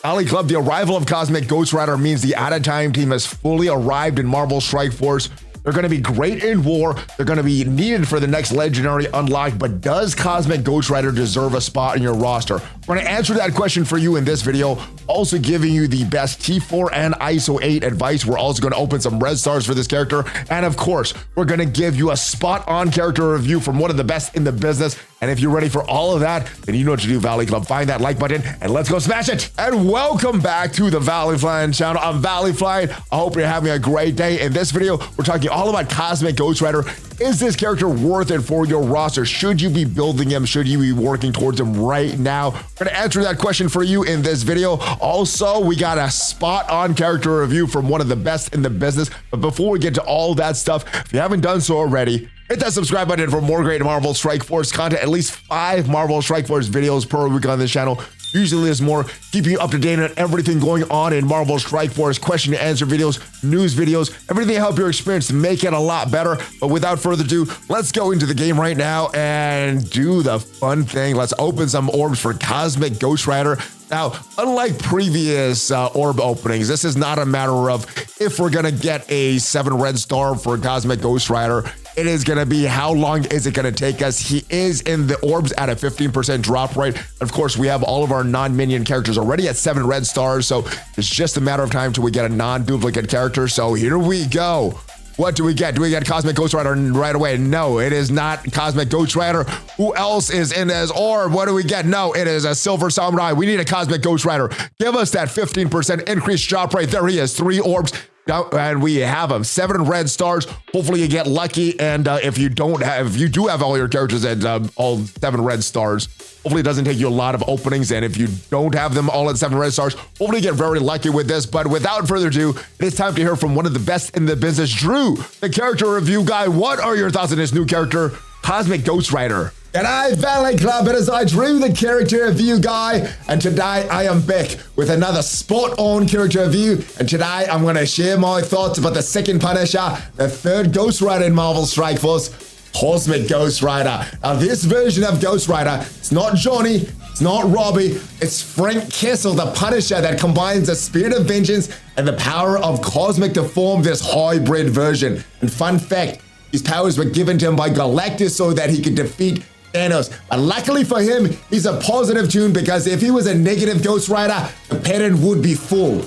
Valley Club, the arrival of Cosmic Ghost Rider means the out-of-time team has fully arrived in Marvel Strike Force. They're going to be great in war. They're going to be needed for the next legendary unlock, but does Cosmic Ghost Rider deserve a spot in your roster? We're going to answer that question for you in this video, also giving you the best T4 and ISO 8 advice. We're also going to open some red stars for this character. And of course, we're going to give you a spot on character review from one of the best in the business. And if you're ready for all of that, then you know what to do, Valley Club. Find that like button and let's go smash it. And welcome back to the ValleyFlyin channel. I'm ValleyFlyin. I hope you're having a great day. In this video, we're talking all about Cosmic Ghost Rider. Is this character worth it for your roster? Should you be building him? Should you be working towards him right now? We're going to answer that question for you in this video. Also, we got a spot on character review from one of the best in the business. But before we get to all that stuff, if you haven't done so already, hit that subscribe button for more great Marvel Strike Force content. At least 5 Marvel Strike Force videos per week on this channel. Usually there's more, keeping you up to date on everything going on in Marvel Strike Force, question and answer videos, news videos, everything to help your experience to make it a lot better. But without further ado, let's go into the game right now and do the fun thing. Let's open some orbs for Cosmic Ghost Rider. Now, unlike previous orb openings, this is not a matter of if we're going to get a 7 red star for Cosmic Ghost Rider. It is going to be how long is it going to take us. He is in the orbs at a 15% drop rate. Of course, we have all of our non-minion characters already at 7 red stars, so it's just a matter of time till we get a non-duplicate character. So here we go. What do we get? Do we get Cosmic Ghost Rider right away? No, it is not Cosmic Ghost Rider. Who else is in this orb? What do we get? No, it is a Silver Samurai. We need a Cosmic Ghost Rider. Give us that 15% increased drop rate. There he is, 3 orbs. And we have them 7 red stars. Hopefully you get lucky. And if you do have all your characters at all 7 red stars, hopefully it doesn't take you a lot of openings. And if you don't have them all at 7 red stars, hopefully you get very lucky with this. But without further ado, it's time to hear from one of the best in the business, Drew, the character review guy. What are your thoughts on this new character, Cosmic Ghost Rider? G'day, Valley Club, it is I, Drew, the character review guy, and today I am back with another spot-on character review, and today I'm going to share my thoughts about the second Punisher, the 3rd Ghost Rider in Marvel Strike Force, Cosmic Ghost Rider. Now, this version of Ghost Rider, it's not Johnny, it's not Robbie, it's Frank Castle, the Punisher that combines the spirit of vengeance and the power of Cosmic to form this hybrid version. And fun fact, his powers were given to him by Galactus so that he could defeat Thanos. But luckily for him, he's a positive tune because if he was a negative Ghost Rider, the pattern would be full.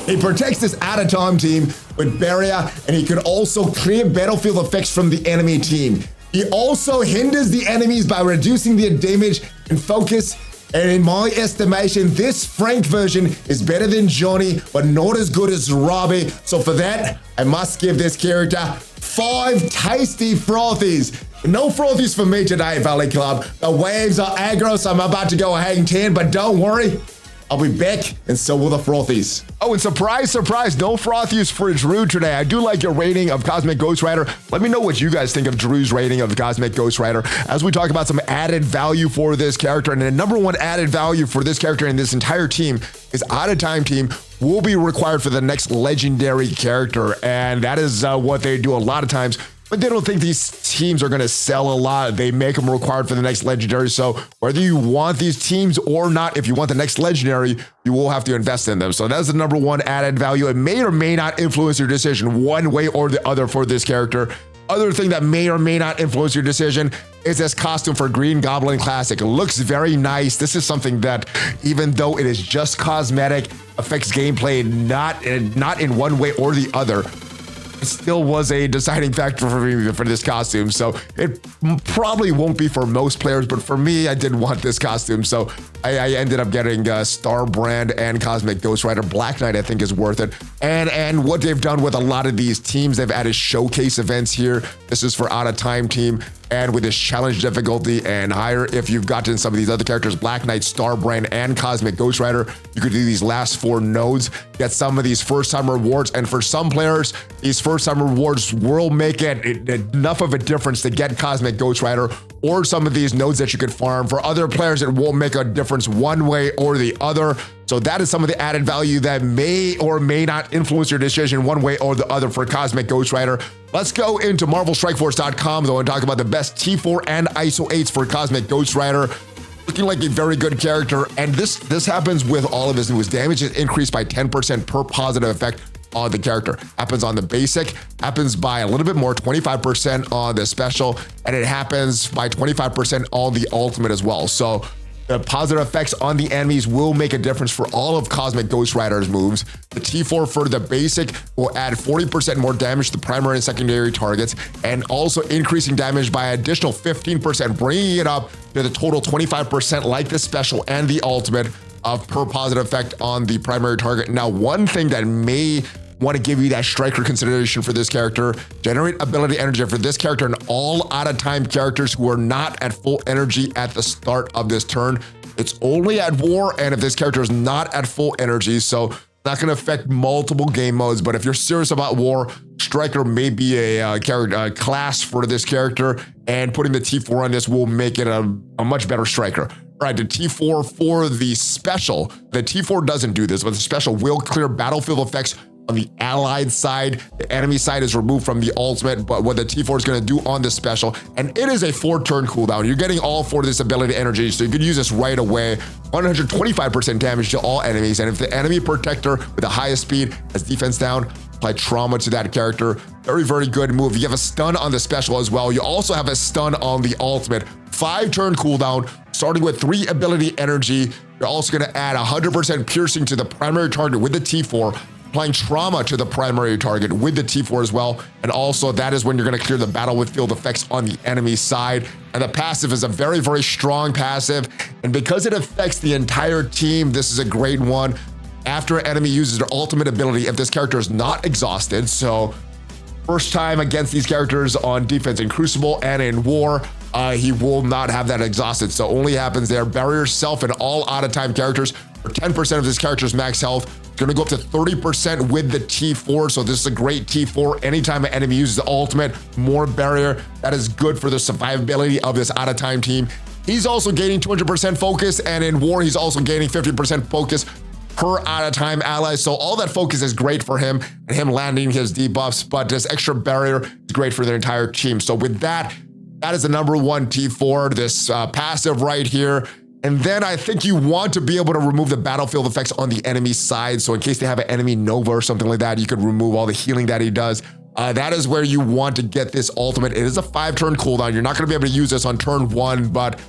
He protects this out-of-time team with barrier, and he could also clear battlefield effects from the enemy team. He also hinders the enemies by reducing their damage and focus. And in my estimation, this Frank version is better than Johnny, but not as good as Robbie. So for that, I must give this character 5 tasty frothies. No frothies for me today, Valley Club. The waves are aggro, so I'm about to go hang 10, but don't worry, I'll be back, and so will the frothies. Oh, and surprise, surprise, no frothies for Drew today. I do like your rating of Cosmic Ghost Rider. Let me know what you guys think of Drew's rating of Cosmic Ghost Rider as we talk about some added value for this character. And the number 1 added value for this character and this entire team is out-of-time team will be required for the next legendary character. And that is what they do a lot of times. But they don't think these teams are going to sell a lot. They make them required for the next legendary. So whether you want these teams or not, if you want the next legendary, you will have to invest in them. So that's the number 1 added value. It may or may not influence your decision one way or the other for this character. Other thing that may or may not influence your decision is this costume for Green Goblin Classic. It looks very nice. This is something that, even though it is just cosmetic, affects gameplay not in one way or the other. It still was a deciding factor for me for this costume. So it probably won't be for most players, but for me, I did want this costume. So I ended up getting Star Brand and Cosmic Ghost Rider. Black Knight, I think, is worth it. And what they've done with a lot of these teams, they've added showcase events here. This is for out-of-time team. And with this challenge difficulty and higher, if you've gotten some of these other characters, Black Knight, Star Brand, and Cosmic Ghost Rider, you could do these last 4 nodes, get some of these first-time rewards. And for some players, these first-time rewards will make it enough of a difference to get Cosmic Ghost Rider or some of these nodes that you could farm. For other players, it won't make a difference one way or the other. So that is some of the added value that may or may not influence your decision one way or the other for Cosmic Ghost Rider. Let's go into MarvelStrikeForce.com though and talk about the best T4 and ISO 8s for Cosmic Ghost Rider. looking like a very good character. And this happens with all of his moves. Damage is increased by 10% per positive effect on the character. Happens on the basic, happens by a little bit more, 25% on the special, and it happens by 25% on the ultimate as well. So the positive effects on the enemies will make a difference for all of Cosmic Ghost Rider's moves. The T4 for the basic will add 40% more damage to the primary and secondary targets, and also increasing damage by an additional 15%, bringing it up to the total 25% like the special and the ultimate of per positive effect on the primary target. Now, one thing that may want to give you that striker consideration for this character, generate ability energy for this character and all out of time characters who are not at full energy at the start of this turn. It's only at war, and if this character is not at full energy, so not going to affect multiple game modes. But if you're serious about war, striker may be a class for this character, and putting the T4 on this will make it a much better striker. Right, the T4 for the special, the T4 doesn't do this, but the special will clear battlefield effects on the allied side. The enemy side is removed from the ultimate, but what the T4 is going to do on the special, and it is a 4-turn cooldown. You're getting all 4 of this ability energy, so you could use this right away. 125% damage to all enemies, and if the enemy protector with the highest speed has defense down, apply trauma to that character. Very, very good move. You have a stun on the special as well. You also have a stun on the ultimate. 5-turn cooldown, starting with 3 ability energy. You're also going to add 100% piercing to the primary target with the T4, applying trauma to the primary target with the T4 as well. And also that is when you're going to clear the battlefield effects on the enemy side. And the passive is a very, very strong passive. And because it affects the entire team, this is a great one. After an enemy uses their ultimate ability, if this character is not exhausted, so first time against these characters on defense in Crucible and in War, he will not have that exhausted. So only happens there. Barrier self and all out of time characters for 10% of this character's max health. It's going to go up to 30% with the T4. So this is a great T4. Anytime an enemy uses the ultimate, more barrier. That is good for the survivability of this out of time team. He's also gaining 200% focus, and in War, he's also gaining 50% focus per out of time ally. So all that focus is great for him and him landing his debuffs, but this extra barrier is great for their entire team. So with that, that is the number 1 T4, this passive right here. And then I think you want to be able to remove the battlefield effects on the enemy side. So in case they have an enemy Nova or something like that, you could remove all the healing that he does. That is where you want to get this ultimate. It is a 5-turn cooldown. You're not going to be able to use this on turn 1, but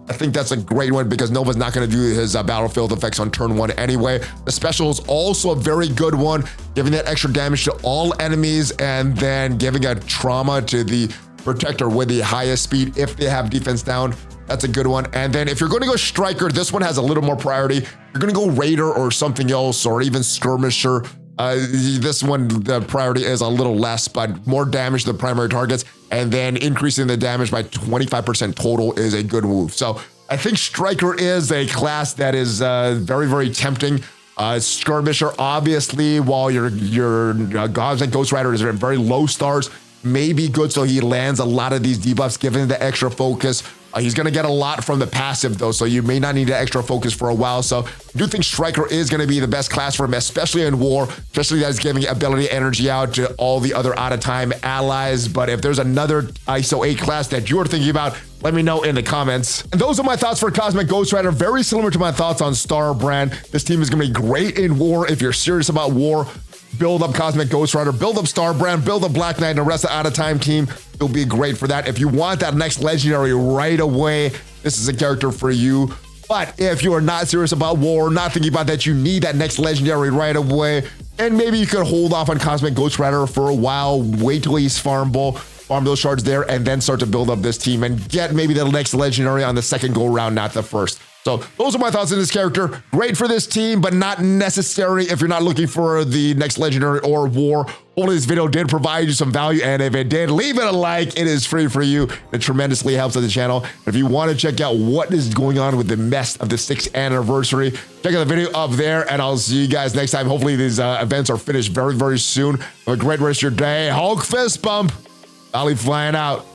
I think that's a great one because Nova's not going to do his battlefield effects on turn 1 anyway. The special is also a very good one, giving that extra damage to all enemies and then giving a trauma to the protector with the highest speed if they have defense down. That's a good one. And then if you're going to go striker, this one has a little more priority. You're going to go raider or something else, or even skirmisher. This one, the priority is a little less, but more damage to the primary targets, and then increasing the damage by 25% total is a good move. So I think striker is a class that is very, very tempting. Skirmisher, obviously, while your Gods and Ghost Rider is at very low stars, may be good, so he lands a lot of these debuffs, given the extra focus. He's going to get a lot from the passive, though, so you may not need the extra focus for a while. So I do think Striker is going to be the best class for him, especially in War, especially that's giving ability energy out to all the other out-of-time allies. But if there's another ISO 8 class that you're thinking about, let me know in the comments. And those are my thoughts for Cosmic Ghost Rider. Very similar to my thoughts on Star Brand. This team is going to be great in War. If you're serious about War, build up Cosmic Ghost Rider, build up Star Brand, build up Black Knight, and the rest of the out-of-time team. It'll be great for that. If you want that next legendary right away, this is a character for you. But if you are not serious about War, not thinking about that, you need that next legendary right away, and maybe you could hold off on Cosmic Ghost Rider for a while, wait till he's farmable, farm those shards there, and then start to build up this team and get maybe the next legendary on the second go round, not the first. So those are my thoughts on this character. Great for this team, but not necessary if you're not looking for the next legendary or War. Hopefully this video did provide you some value, and if it did, leave it a like. It is free for you. It tremendously helps the channel. If you want to check out what is going on with the mess of the 6th anniversary, check out the video up there, and I'll see you guys next time. Hopefully these events are finished very, very soon. Have a great rest of your day. Hulk fist bump. ValleyFlyin out.